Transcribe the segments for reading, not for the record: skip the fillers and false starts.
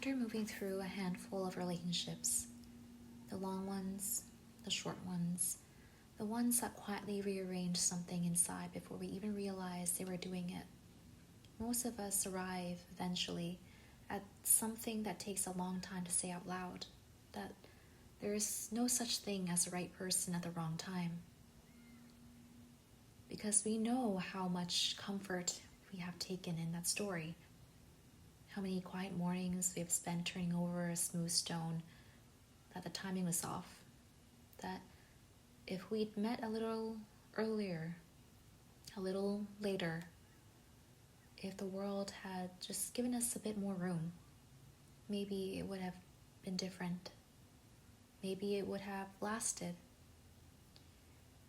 After moving through a handful of relationships, the long ones, the short ones, the ones that quietly rearranged something inside before we even realized they were doing it, most of us arrive eventually at something that takes a long time to say out loud, that there is no such thing as the right person at the wrong time. Because we know how much comfort we have taken in that story, how many quiet mornings we have spent turning over a smooth stone, that the timing was off, that if we'd met a little earlier, a little later, if the world had just given us a bit more room, maybe it would have been different. Maybe it would have lasted.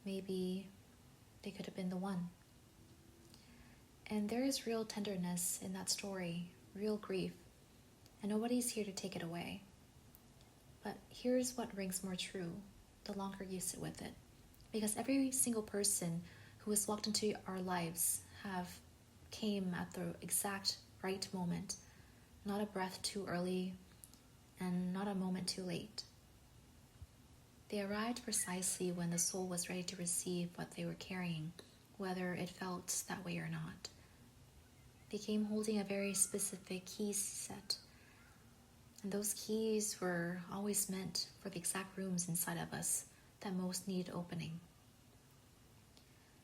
Maybe they could have been the one. And there is real tenderness in that story, real grief, and nobody's here to take it away. But here's what rings more true the longer you sit with it. Because every single person who has walked into our lives came at the exact right moment, not a breath too early and not a moment too late. They arrived precisely when the soul was ready to receive what they were carrying, whether it felt that way or not. They came holding a very specific key set, and those keys were always meant for the exact rooms inside of us that most needed opening.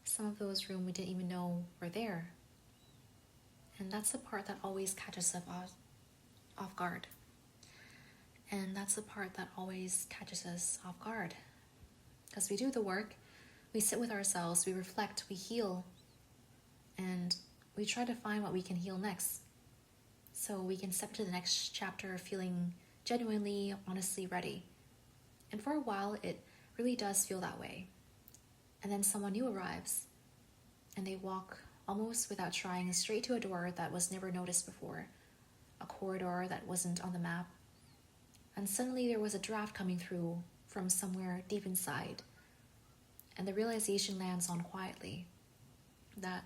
Some of those rooms we didn't even know were there. And that's the part that always catches us off guard. And that's the part that always catches us off guard. Because we do the work, we sit with ourselves, we reflect, we heal, and we try to find what we can heal next. So we can step to the next chapter feeling genuinely, honestly ready. And for a while, it really does feel that way. And then someone new arrives, and they walk almost without trying straight to a door that was never noticed before, a corridor that wasn't on the map. And suddenly there was a draft coming through from somewhere deep inside. And the realization lands on quietly that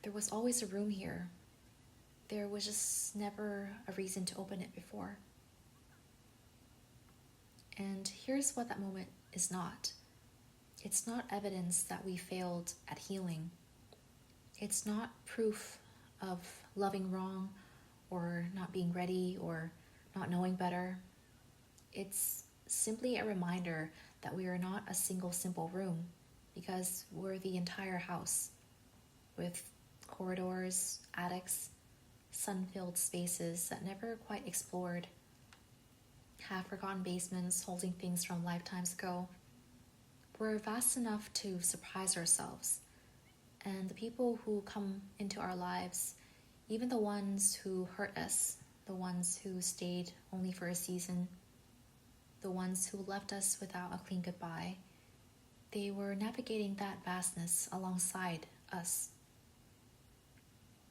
there was always a room here. There was just never a reason to open it before. And here's what that moment is not. It's not evidence that we failed at healing. It's not proof of loving wrong or not being ready or not knowing better. It's simply a reminder that we are not a single simple room, because we're the entire house with corridors, attics, sun-filled spaces that never quite explored, half-forgotten basements holding things from lifetimes ago. We're vast enough to surprise ourselves. And the people who come into our lives, even the ones who hurt us, the ones who stayed only for a season, the ones who left us without a clean goodbye, they were navigating that vastness alongside us.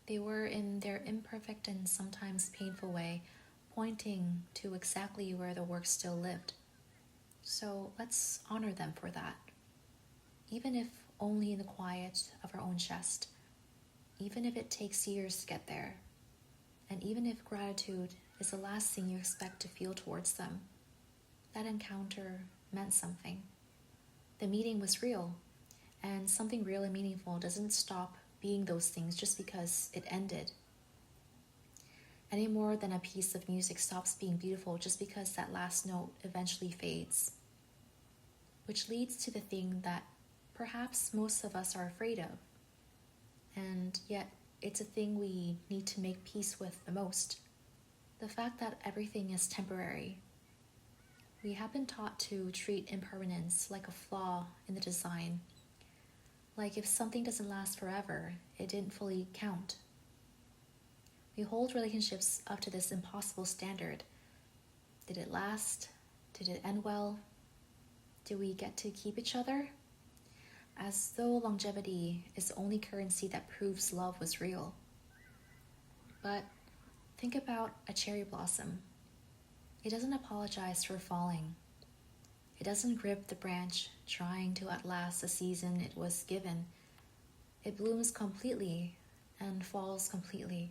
They were, in their imperfect and sometimes painful way, pointing to exactly where the work still lived. So let's honor them for that, even if only in the quiet of our own chest, even if it takes years to get there, and even if gratitude is the last thing you expect to feel towards them. That encounter meant something. The meeting was real, and something real and meaningful doesn't stop being those things just because it ended. Any more than a piece of music stops being beautiful just because that last note eventually fades. Which leads to the thing that perhaps most of us are afraid of. And yet, it's a thing we need to make peace with the most. The fact that everything is temporary. We have been taught to treat impermanence like a flaw in the design. Like if something doesn't last forever, it didn't fully count. We hold relationships up to this impossible standard. Did it last? Did it end well? Do we get to keep each other? As though longevity is the only currency that proves love was real. But think about a cherry blossom. It doesn't apologize for falling. It doesn't grip the branch, trying to outlast the season it was given. It blooms completely and falls completely.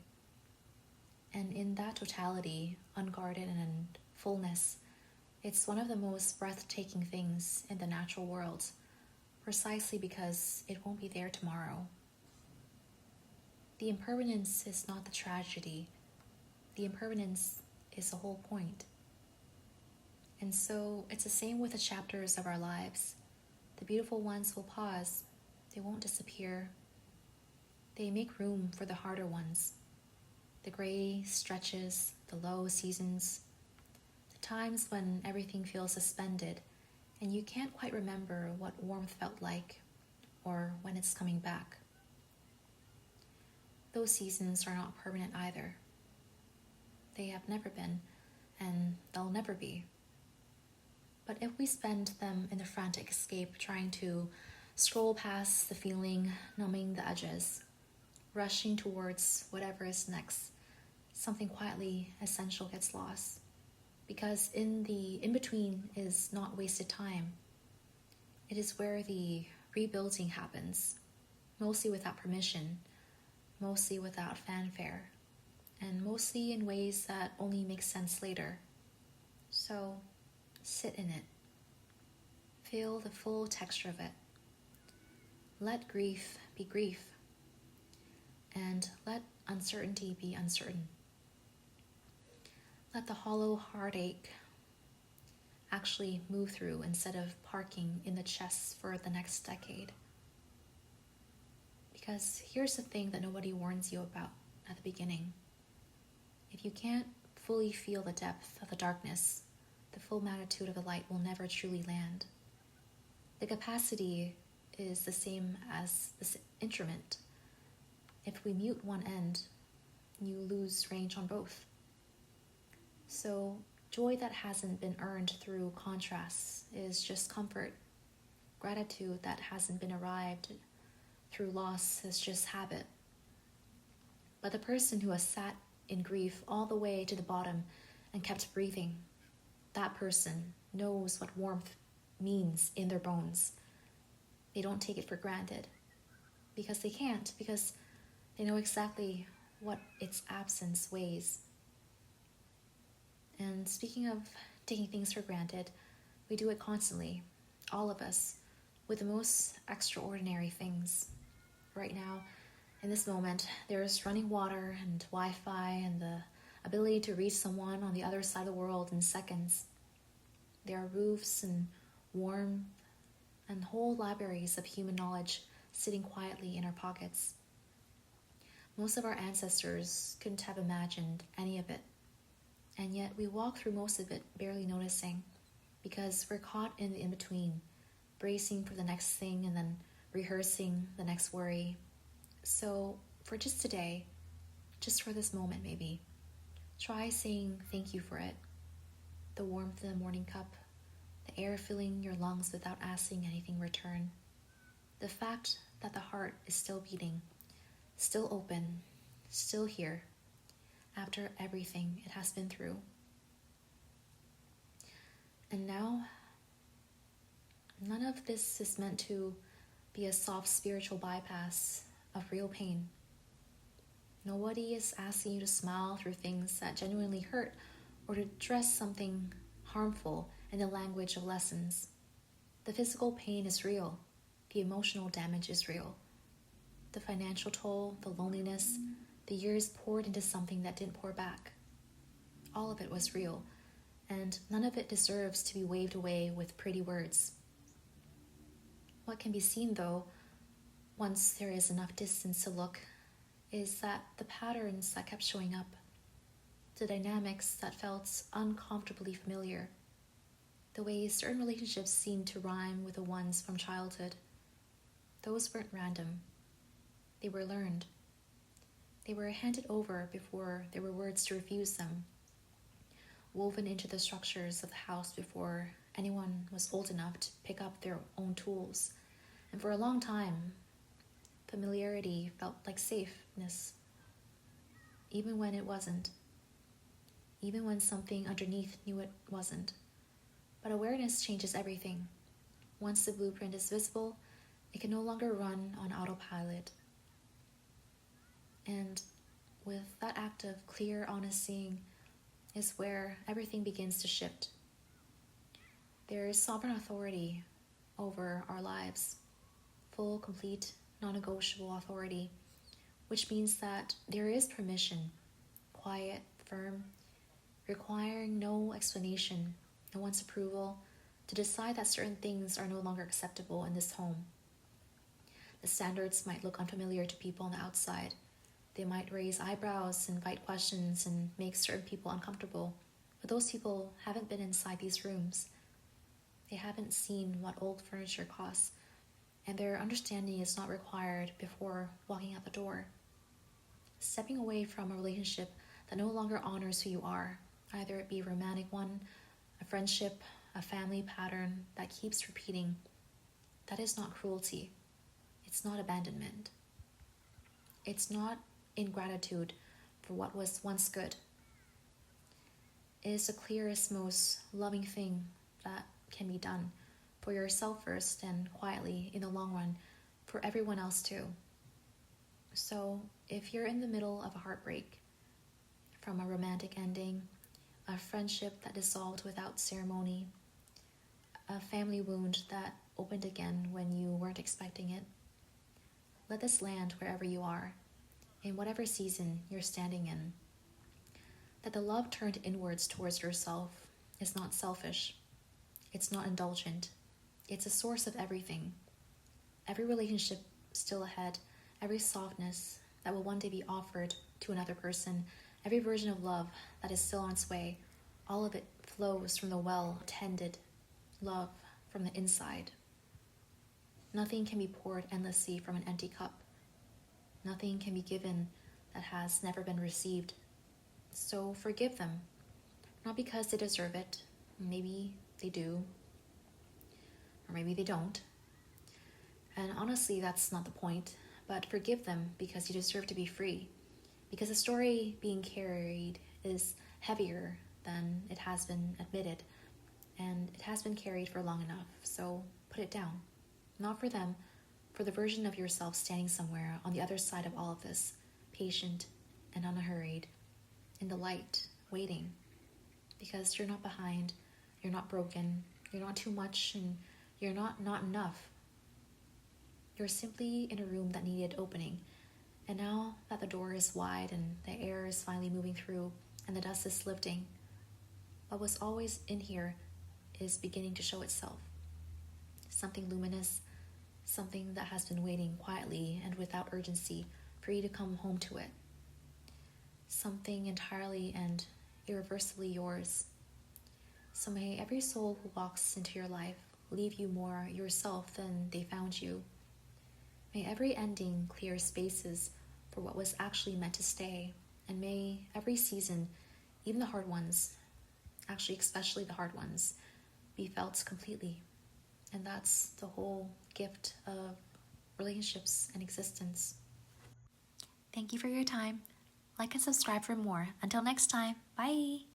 And in that totality, unguarded and in fullness, it's one of the most breathtaking things in the natural world, precisely because it won't be there tomorrow. The impermanence is not the tragedy. The impermanence is the whole point. And so it's the same with the chapters of our lives. The beautiful ones will pause. They won't disappear. They make room for the harder ones. The gray stretches, the low seasons, the times when everything feels suspended and you can't quite remember what warmth felt like or when it's coming back. Those seasons are not permanent either. They have never been, and they'll never be. But if we spend them in the frantic escape trying to scroll past the feeling, numbing the edges, rushing towards whatever is next, something quietly essential gets lost. Because in the in-between is not wasted time. It is where the rebuilding happens, mostly without permission, mostly without fanfare, and mostly in ways that only make sense later. So, sit in it. Feel the full texture of it. Let grief be grief, and let uncertainty be uncertain. Let the hollow heartache actually move through instead of parking in the chest for the next decade. Because here's the thing that nobody warns you about at the beginning. If you can't fully feel the depth of the darkness, the full magnitude of the light will never truly land. The capacity is the same as this instrument. If we mute one end, you lose range on both. So joy that hasn't been earned through contrasts is just comfort. Gratitude that hasn't been arrived through loss is just habit. But the person who has sat in grief all the way to the bottom and kept breathing, that person knows what warmth means in their bones. They don't take it for granted because they can't, because they know exactly what its absence weighs. And speaking of taking things for granted, we do it constantly, all of us, with the most extraordinary things. Right now, in this moment, there's running water and Wi-Fi and the ability to reach someone on the other side of the world in seconds. There are roofs and warmth and whole libraries of human knowledge sitting quietly in our pockets. Most of our ancestors couldn't have imagined any of it. And yet we walk through most of it barely noticing because we're caught in the in-between, bracing for the next thing and then rehearsing the next worry. So for just today, just for this moment maybe, try saying thank you for it. The warmth in the morning cup, the air filling your lungs without asking anything in return. The fact that the heart is still beating, still open, still here, after everything it has been through. And now, none of this is meant to be a soft spiritual bypass of real pain. Nobody is asking you to smile through things that genuinely hurt or to dress something harmful in the language of lessons. The physical pain is real. The emotional damage is real. The financial toll, the loneliness, the years poured into something that didn't pour back. All of it was real, and none of it deserves to be waved away with pretty words. What can be seen, though, once there is enough distance to look, is that the patterns that kept showing up, the dynamics that felt uncomfortably familiar, the way certain relationships seemed to rhyme with the ones from childhood, those weren't random. They were learned. They were handed over before there were words to refuse them, woven into the structures of the house before anyone was old enough to pick up their own tools. And for a long time, familiarity felt like safeness, even when it wasn't, even when something underneath knew it wasn't. But awareness changes everything. Once the blueprint is visible, it can no longer run on autopilot. And with that act of clear, honest seeing, is where everything begins to shift. There is sovereign authority over our lives, full, complete, non-negotiable authority, which means that there is permission, quiet, firm, requiring no explanation, no one's approval, to decide that certain things are no longer acceptable in this home. The standards might look unfamiliar to people on the outside. They might raise eyebrows, invite questions, and make certain people uncomfortable. But those people haven't been inside these rooms. They haven't seen what old furniture costs, and their understanding is not required before walking out the door. Stepping away from a relationship that no longer honors who you are, either it be a romantic one, a friendship, a family pattern that keeps repeating, that is not cruelty. It's not abandonment. It's not ingratitude for what was once good. It is the clearest, most loving thing that can be done for yourself first, and quietly, in the long run, for everyone else too. So if you're in the middle of a heartbreak, from a romantic ending, a friendship that dissolved without ceremony, a family wound that opened again when you weren't expecting it, let this land wherever you are, in whatever season you're standing in. That the love turned inwards towards yourself is not selfish. It's not indulgent. It's a source of everything. Every relationship still ahead, every softness that will one day be offered to another person, every version of love that is still on its way, all of it flows from the well-tended love from the inside. Nothing can be poured endlessly from an empty cup. Nothing can be given that has never been received. So forgive them, not because they deserve it. Maybe they do, or maybe they don't. And honestly, that's not the point. But forgive them because you deserve to be free. Because the story being carried is heavier than it has been admitted. And it has been carried for long enough. So put it down. Not for them, for the version of yourself standing somewhere on the other side of all of this, patient and unhurried, in the light, waiting. Because you're not behind, you're not broken, you're not too much, and you're not enough. You're simply in a room that needed opening. And now that the door is wide and the air is finally moving through and the dust is lifting, what was always in here is beginning to show itself. Something luminous, something that has been waiting quietly and without urgency for you to come home to it. Something entirely and irreversibly yours. So may every soul who walks into your life leave you more yourself than they found you. May every ending clear spaces for what was actually meant to stay, and may every season, even the hard ones, actually especially the hard ones, be felt completely. And that's the whole gift of relationships and existence. Thank you for your time. Like and subscribe for more. Until next time, bye!